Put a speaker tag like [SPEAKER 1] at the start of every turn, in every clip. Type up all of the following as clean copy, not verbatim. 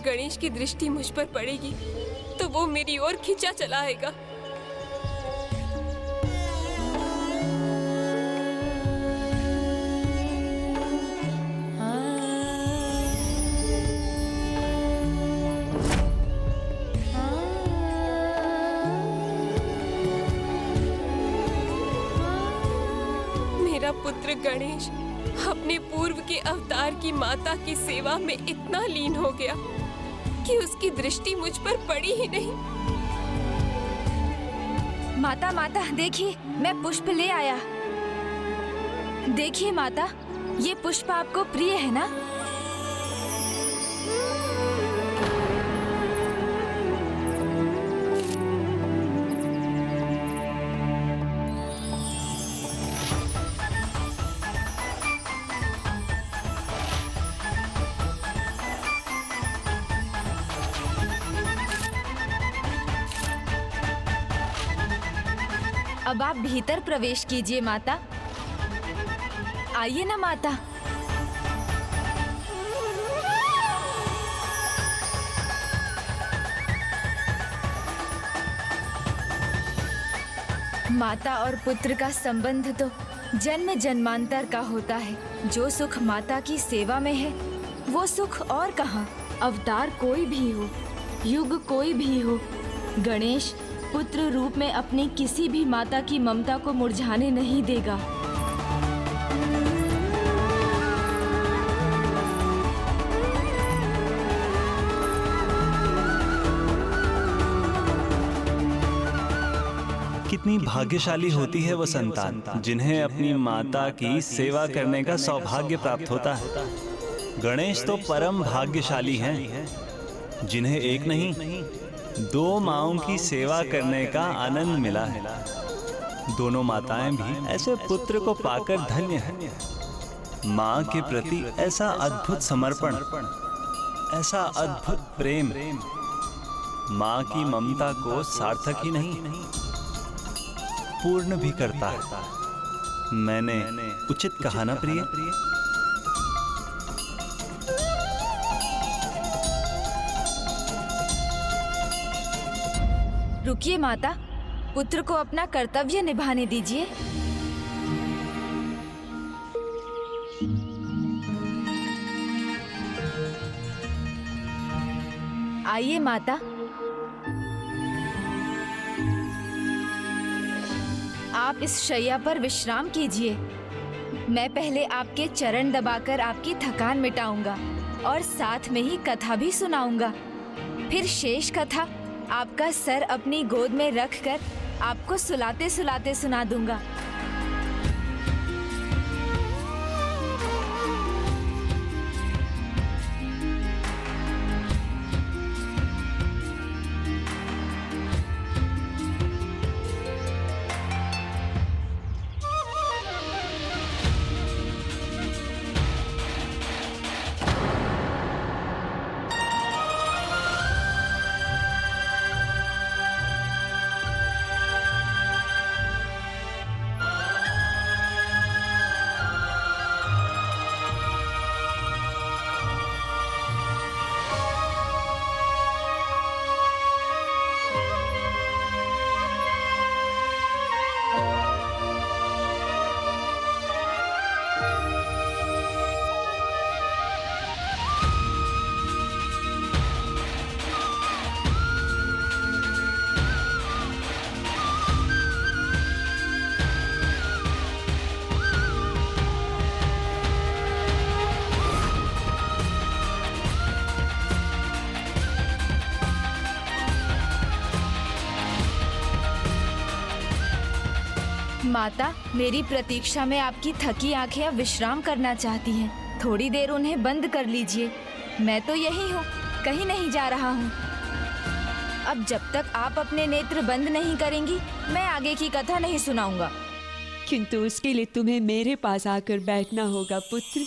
[SPEAKER 1] गणेश की दृष्टि मुझ पर पड़ेगी तो वो मेरी ओर खींचा चला आएगा। मेरा पुत्र गणेश अपने पूर्व के अवतार की माता की सेवा में इतना लीन हो गया कि उसकी दृष्टि मुझ पर पड़ी ही नहीं।
[SPEAKER 2] माता माता देखिए, मैं पुष्प ले आया। देखिए माता, ये पुष्प आपको प्रिय है ना? अब आप भीतर प्रवेश कीजिए माता। आइए ना माता। माता और पुत्र का संबंध तो जन्म जन्मांतर का होता है। जो सुख माता की सेवा में है वो सुख और कहाँ। अवतार कोई भी हो, युग कोई भी हो, गणेश पुत्र रूप में अपनी किसी भी माता की ममता को मुरझाने नहीं देगा।
[SPEAKER 3] कितनी भाग्यशाली होती है वो संतान जिन्हें अपनी माता की सेवा करने का सौभाग्य प्राप्त होता है। गणेश तो परम भाग्यशाली हैं जिन्हें एक नहीं 2 माँओं की सेवा करने का आनंद मिला है। दोनों माताएं भी ऐसे पुत्र को पाकर धन्य हैं। माँ के प्रति ऐसा अद्भुत समर्पण, ऐसा अद्भुत प्रेम माँ की ममता को सार्थक ही नहीं पूर्ण भी करता है। मैंने उचित कहा ना प्रिय?
[SPEAKER 2] रुकिए माता, पुत्र को अपना कर्तव्य निभाने दीजिए। आइए माता। आप इस शैया पर विश्राम कीजिए। मैं पहले आपके चरण दबाकर आपकी थकान मिटाऊंगा और साथ में ही कथा भी सुनाऊंगा। फिर शेष कथा आपका सर अपनी गोद में रखकर आपको सुलाते सुलाते सुना दूंगा। माता, मेरी प्रतीक्षा में आपकी थकी आंखें अब विश्राम करना चाहती हैं। थोड़ी देर उन्हें बंद कर लीजिए। मैं तो यही हूँ, कहीं नहीं जा रहा हूँ। अब जब तक आप अपने नेत्र बंद नहीं करेंगी, मैं आगे की कथा नहीं सुनाऊंगा।
[SPEAKER 4] किंतु उसके लिए तुम्हें मेरे पास आकर बैठना होगा पुत्र।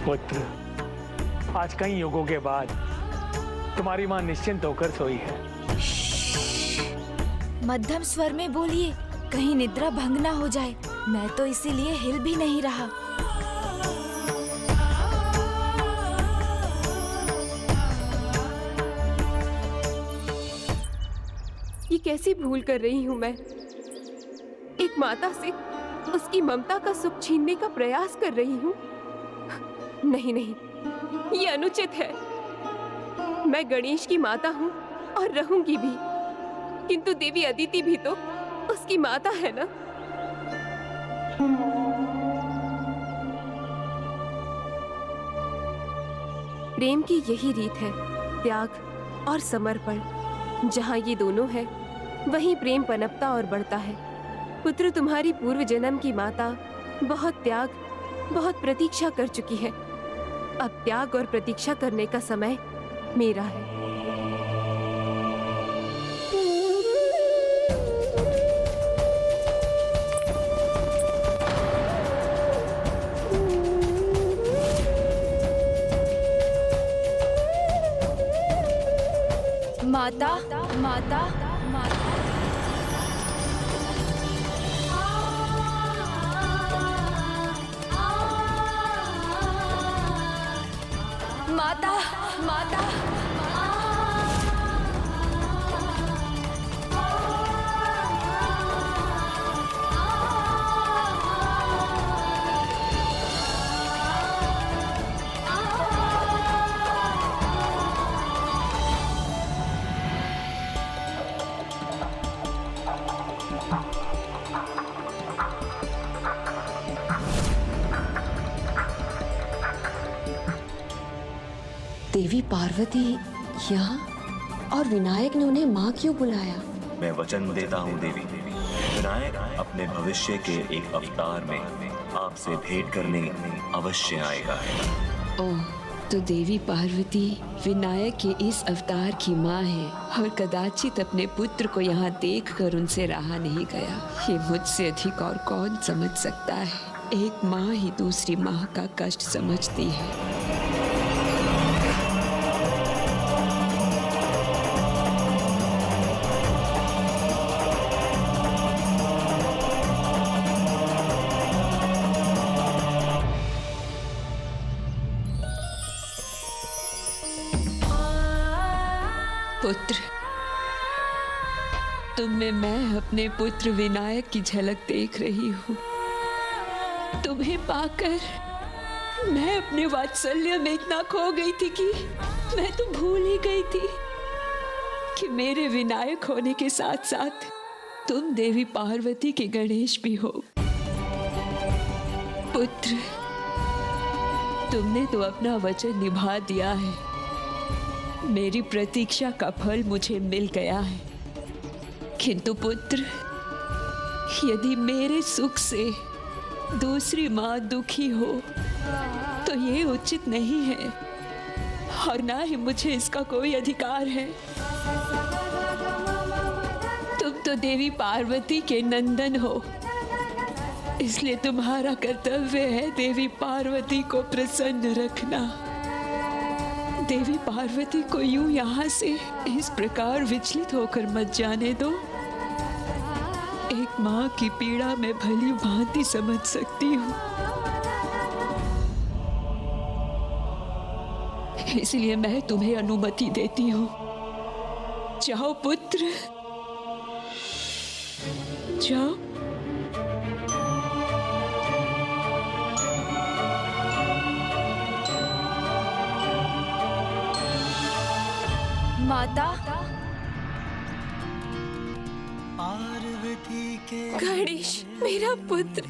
[SPEAKER 5] पुत्र, आज कई युगों के बाद तुम्हारी माँ निश्चिंत होकर सोई है।
[SPEAKER 2] मध्यम स्वर में बोलिए, कहीं निद्रा भंग ना हो जाए। मैं तो इसीलिए हिल भी नहीं रहा।
[SPEAKER 1] ये कैसी भूल कर रही हूँ मैं? एक माता से उसकी ममता का सुख छीनने का प्रयास कर रही हूँ। नहीं नहीं, ये अनुचित है। मैं गणेश की माता हूँ और रहूंगी भी, किंतु देवी अदिति भी तो उसकी माता है ना। प्रेम की यही रीत है, त्याग और समर्पण। जहाँ ये दोनों है, वहीं प्रेम पनपता और बढ़ता है। पुत्र, तुम्हारी पूर्व जन्म की माता बहुत त्याग, बहुत प्रतीक्षा कर चुकी है। अब त्याग और प्रतीक्षा करने का समय मेरा है।
[SPEAKER 2] माता, माता, माता। माता, माता।
[SPEAKER 6] देवी पार्वती यहाँ, और विनायक ने उन्हें माँ क्यों बुलाया?
[SPEAKER 7] मैं वचन देता हूँ देवी, विनायक अपने भविष्य के एक अवतार में आपसे भेंट करने अवश्य आएगा।
[SPEAKER 4] ओह, तो देवी पार्वती विनायक के इस अवतार की माँ है और कदाचित अपने पुत्र को यहाँ देखकर उनसे रहा नहीं गया। ये मुझसे अधिक और कौन समझ सकता है? एक माँ ही दूसरी माँ का कष्ट समझती है। पुत्र, तुम में मैं अपने पुत्र विनायक की झलक देख रही हूँ। तुम्हें पाकर मैं अपने वात्सल्य में इतना खो गई थी कि मैं तो भूल ही गई थी कि मेरे विनायक होने के साथ साथ तुम देवी पार्वती के गणेश भी हो। पुत्र, तुमने तो अपना वचन निभा दिया है। मेरी प्रतीक्षा का फल मुझे मिल गया है। किंतु पुत्र, यदि मेरे सुख से दूसरी माँ दुखी हो तो ये उचित नहीं है और ना ही मुझे इसका कोई अधिकार है। तुम तो देवी पार्वती के नंदन हो, इसलिए तुम्हारा कर्तव्य है देवी पार्वती को प्रसन्न रखना। देवी पार्वती को यूं यहाँ से इस प्रकार विचलित होकर मत जाने दो। एक माँ की पीड़ा मैं भली भांति समझ सकती हूँ, इसलिए मैं तुम्हें अनुमति देती हूँ। जाओ पुत्र, जाओ।
[SPEAKER 2] माता,
[SPEAKER 1] गणेश मेरा पुत्र।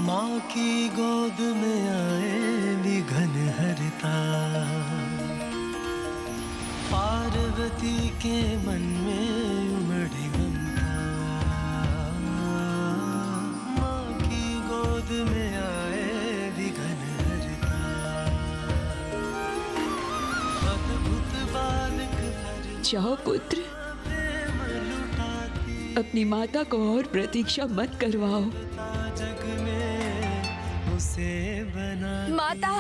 [SPEAKER 8] माँ की गोद में आए विघन हरता, पार्वती के मन में उमड़ी ममता। माँ की गोद में आए विघन हरता, अद्भुत बालक
[SPEAKER 4] जाओ पुत्र, अपनी माता को और प्रतीक्षा मत करवाओ।
[SPEAKER 8] जग में से बना
[SPEAKER 2] माता,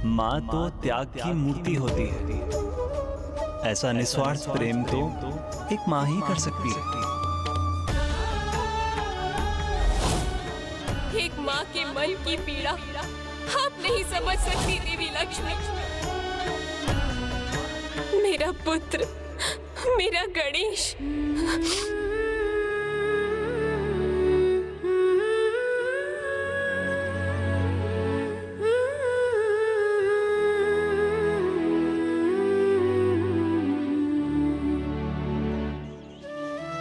[SPEAKER 3] माँ तो त्याग की मूर्ति होती है। ऐसा निस्वार्थ प्रेम तो एक माँ ही कर सकती है।
[SPEAKER 1] एक माँ के मन की पीड़ा आप नहीं समझ सकती देवी लक्ष्मी। मेरा पुत्र, मेरा गणेश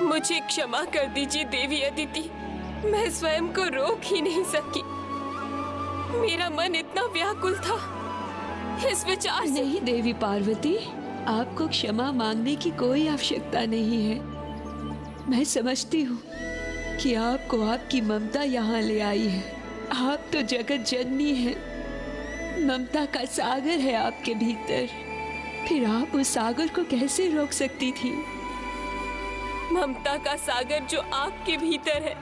[SPEAKER 1] मुझे क्षमा कर दीजिए देवी अदिति। मैं स्वयं को रोक ही नहीं सकी। मेरा मन इतना व्याकुल था इस विचार से।
[SPEAKER 4] नहीं देवी पार्वती, आपको क्षमा मांगने की कोई आवश्यकता नहीं है। मैं समझती हूँ कि आपको आपकी ममता यहाँ ले आई है। आप तो जगत जननी है, ममता का सागर है आपके भीतर। फिर आप उस सागर को कैसे रोक सकती थी?
[SPEAKER 1] ममता का सागर जो आपके भीतर है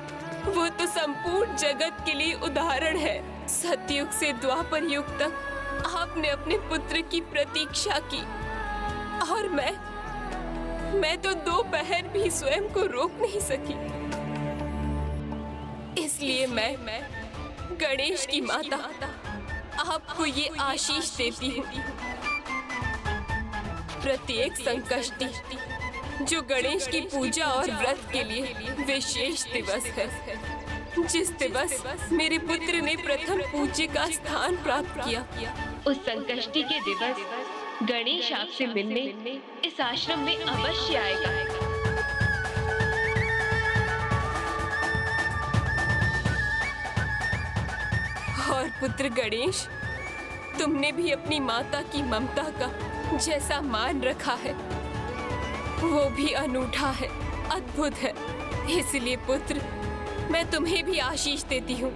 [SPEAKER 1] वो तो संपूर्ण जगत के लिए उदाहरण है। सतयुग से द्वापर युग तक आपने अपने पुत्र की प्रतीक्षा की और मैं तो दोपहर भी स्वयं को रोक नहीं सकी। इसलिए मैं गणेश की माता आपको ये आशीष देती हूँ। प्रत्येक संकष्टी जो गणेश की पूजा और व्रत के लिए विशेष दिवस है, जिस दिवस मेरे पुत्र ने प्रथम पूज्य का स्थान प्राप्त किया, उस संकष्टी के दिवस गणेश आपसे मिलने इस आश्रम में अवश्य आएगा। और पुत्र गणेश, तुमने भी अपनी माता की ममता का जैसा मान रखा है वो भी अनूठा है, अद्भुत है। इसलिए पुत्र, मैं तुम्हें भी आशीष देती हूँ।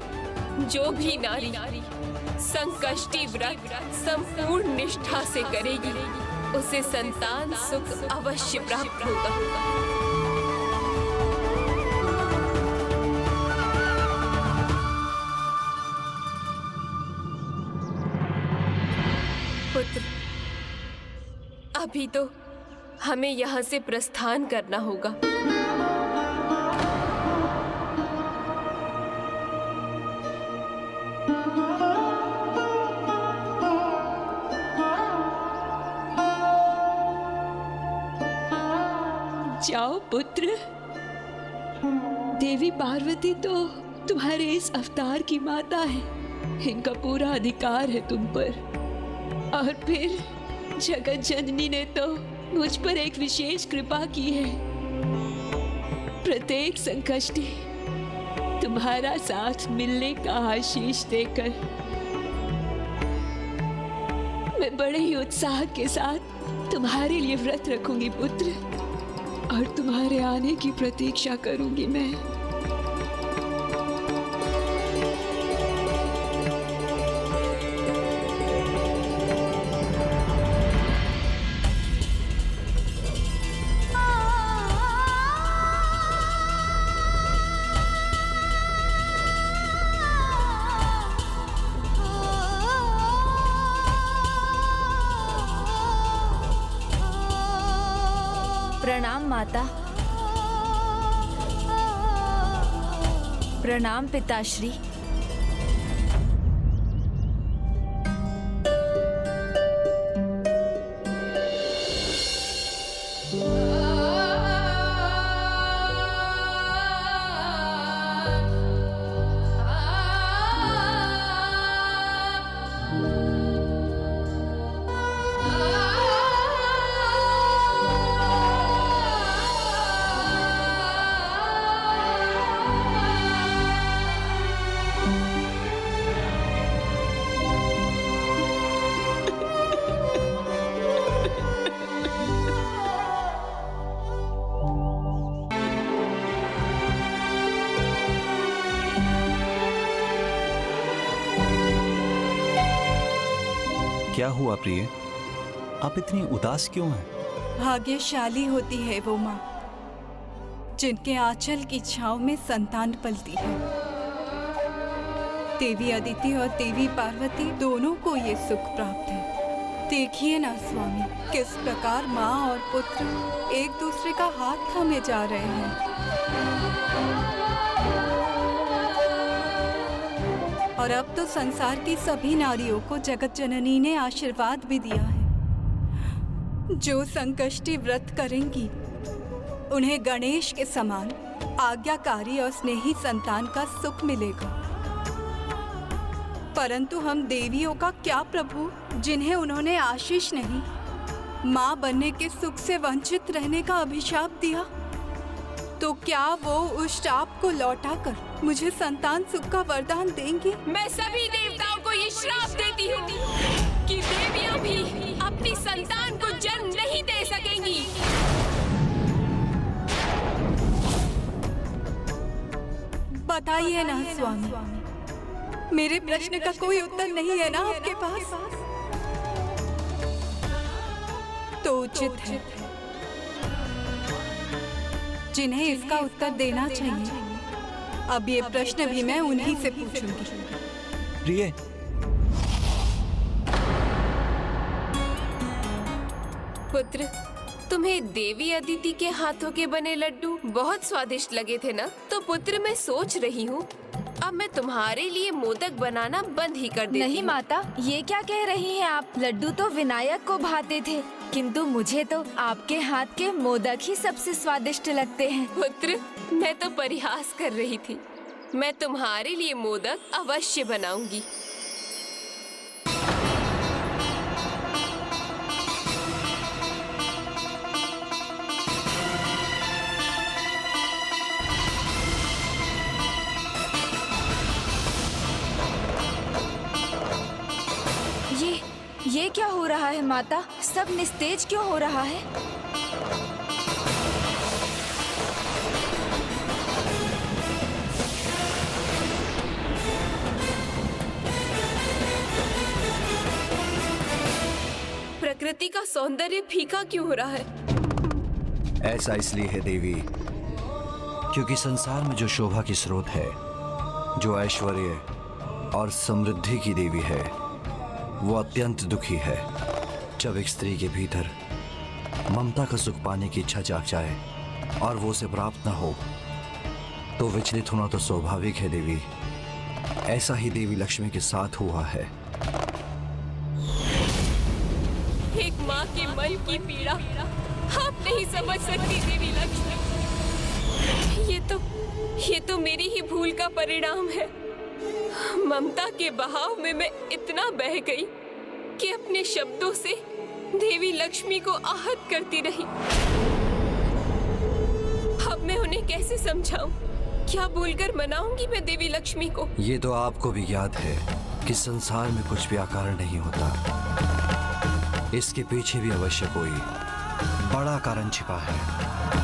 [SPEAKER 1] जो भी नारी संकष्टी व्रत संपूर्ण निष्ठा से करेगी उसे संतान सुख अवश्य प्राप्त होगा। पुत्र, अभी तो हमें यहाँ से प्रस्थान करना होगा।
[SPEAKER 4] जाओ पुत्र। देवी पार्वती तो तुम्हारे इस अवतार की माता है। इनका पूरा अधिकार है तुम पर। और फिर जगत जननी ने तो मुझ पर एक विशेष कृपा की है। प्रत्येक संकष्टी तुम्हारा साथ मिलने का आशीष देकर मैं बड़े ही उत्साह के साथ तुम्हारे लिए व्रत रखूंगी पुत्र, और तुम्हारे आने की प्रतीक्षा करूंगी मैं।
[SPEAKER 2] प्रणाम माता। प्रणाम पिताश्री।
[SPEAKER 3] क्या हुआ प्रिय? आप इतनी उदास क्यों हैं?
[SPEAKER 9] भाग्यशाली होती है वो माँ जिनके आंचल की छांव में संतान पलती है। देवी अदिति और देवी पार्वती दोनों को ये सुख प्राप्त है। देखिए ना स्वामी, किस प्रकार माँ और पुत्र एक दूसरे का हाथ थामे जा रहे हैं। और अब तो संसार की सभी नारियों को जगत जननी ने आशीर्वाद भी दिया है। जो संकष्टी व्रत करेंगी उन्हें गणेश के समान आज्ञाकारी और स्नेही संतान का सुख मिलेगा। परंतु हम देवियों का क्या प्रभु, जिन्हें उन्होंने आशीष नहीं, माँ बनने के सुख से वंचित रहने का अभिशाप दिया, तो क्या वो उस शाप को लौटाकर मुझे संतान सुख का वरदान देंगे?
[SPEAKER 1] मैं सभी देवताओं को ये श्राप देती हूँ कि देवियाँ भी अपनी संतान को जन्म नहीं दे सकेंगी।
[SPEAKER 9] बताइए ना स्वामी, मेरे प्रश्न का कोई उत्तर नहीं है ना आपके पास? तो उचित है, जिन्हें इसका उत्तर देना चाहिए, अब ये प्रश्न भी मैं उन्हीं से पूछूंगी।
[SPEAKER 3] प्रिय,
[SPEAKER 1] पुत्र, तुम्हें देवी अदिति के हाथों के बने लड्डू बहुत स्वादिष्ट लगे थे ना? तो पुत्र, मैं सोच रही हूँ अब मैं तुम्हारे लिए मोदक बनाना बंद ही कर देती
[SPEAKER 2] नहीं
[SPEAKER 1] हूँ।
[SPEAKER 2] माता, ये क्या कह रही हैं आप? लड्डू तो विनायक को भाते थे, किंतु मुझे तो आपके हाथ के मोदक ही सबसे स्वादिष्ट लगते हैं।
[SPEAKER 1] पुत्र, मैं तो परिहास कर रही थी। मैं तुम्हारे लिए मोदक अवश्य बनाऊंगी।
[SPEAKER 2] ये क्या हो रहा है माता? सब निस्तेज क्यों हो रहा है?
[SPEAKER 1] प्रकृति का सौंदर्य फीका क्यों हो रहा है?
[SPEAKER 10] ऐसा इसलिए है देवी, क्योंकि संसार में जो शोभा की स्रोत है, जो ऐश्वर्य और समृद्धि की देवी है, वो अत्यंत दुखी है। जब एक स्त्री के भीतर ममता का सुख पाने की इच्छा जाग जाए और वो उसे प्राप्त न हो, तो विचलित होना तो स्वाभाविक है देवी। ऐसा ही देवी लक्ष्मी के साथ हुआ है।
[SPEAKER 1] एक माँ के मन की पीड़ा आप नहीं समझ सकती देवी लक्ष्मी। ये तो मेरी ही भूल का परिणाम है। ममता के बहाव में मैं इतना बह गई कि अपने शब्दों से देवी लक्ष्मी को आहत करती रही। अब मैं उन्हें कैसे समझाऊं? क्या भूलकर मनाऊंगी मैं देवी लक्ष्मी को?
[SPEAKER 10] ये तो आपको भी याद है कि संसार में कुछ भी अकारण नहीं होता। इसके पीछे भी अवश्य कोई बड़ा कारण छिपा है।